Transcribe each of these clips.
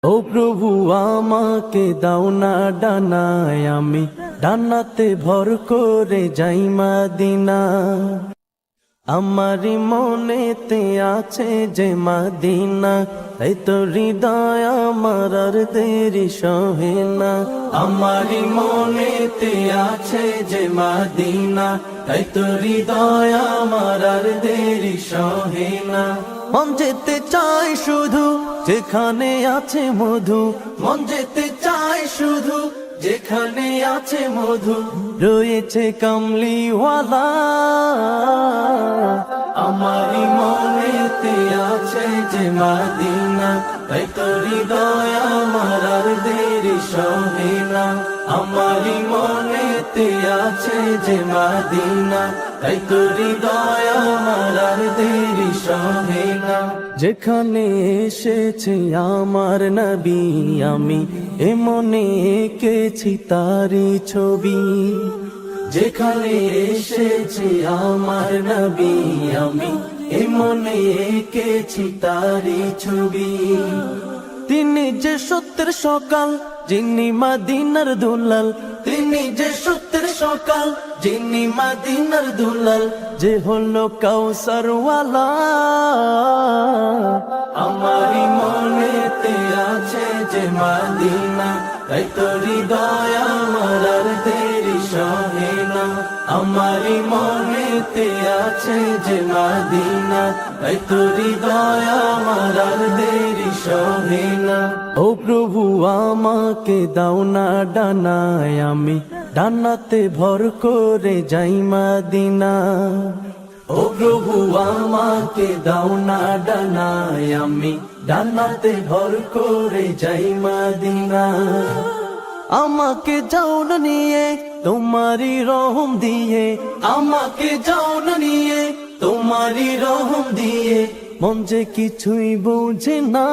ও প্রভু আমাকে দাও না ডানায়, আমি ডানাতে ভর করে যাই মদিনা। আমারি মনেতে আছে যে মদিনা, তাই তো হৃদয় আমার আর দেরি সহে না। আমারি মনেতে আছে যে মদিনা, তাই তো হৃদয় আমার আর দেরি সহে না। মন যেতে চায় শুধু যেখানে আছে মধু, মন যেতে চায় শুধু যেখানে আছে মধু, রয়েছে কামলিওয়ালা। আমারি মনেতে আছে যে মদিনা, তাই তো হৃদয় আমার আর দেরি সহে না। আমারি মনেতে আছে যে মদিনা, তাই তো হৃদয় আমার আর দেরি সহে না। যেখানে এসেছে আমার নবী, আমি মনে এঁকেছি তারি ছবি। যেখানে এসেছে আমার নবী, আমি মনে এঁকেছি তারি ছবি। তিনি যে সত্যের সকাল, যিনি মদিনার দুলাল, তিনি যে সত্যের সকাল, যিনি মদিনার দুলাল, যে হলো কাউসারওয়ালা। আমারি মনেতে আছে যে মদিনা, তাই তো হৃদয় আমার আর দেরি সহে না। আমারি মনেতে আছে যে মদিনা, তাই তো হৃদয় আমার আর দেরি সহে না। ও প্রভু আমাকে দাও না ডানায়, আমি ডানাতে ভর করে যাই মদিনা। ও প্রভু আমাকে দাও না ডানায়, আমি ডানাতে ভর করে যাই মদিনা। আমাকে যাও না নিয়ে তোমারি রহম দিয়ে, আমাকে যাও না নিয়ে তোমারি রহম দিয়ে, মন যে কিছুই বুঝে না।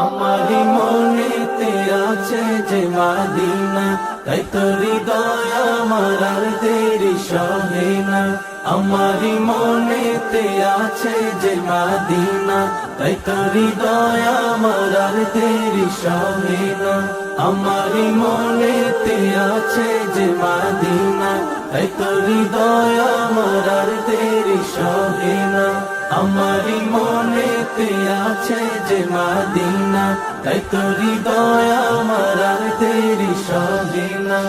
আমারি মনেতে আছে যে মদিনা, তাই তো হৃদয় আমার আর দেরি সহে না। আমারি মনেতে আছে যে মদিনা, তাই তো হৃদয় আমার আর দেরি সহে না। আমারি মনেতে আছে যে মদিনা, তাই তো হৃদয় আমার আর দেরি সহে না। আমারি মনেতে আছে যে মদিনা, তাই তো হৃদয় আমার আর দেরি সহে না।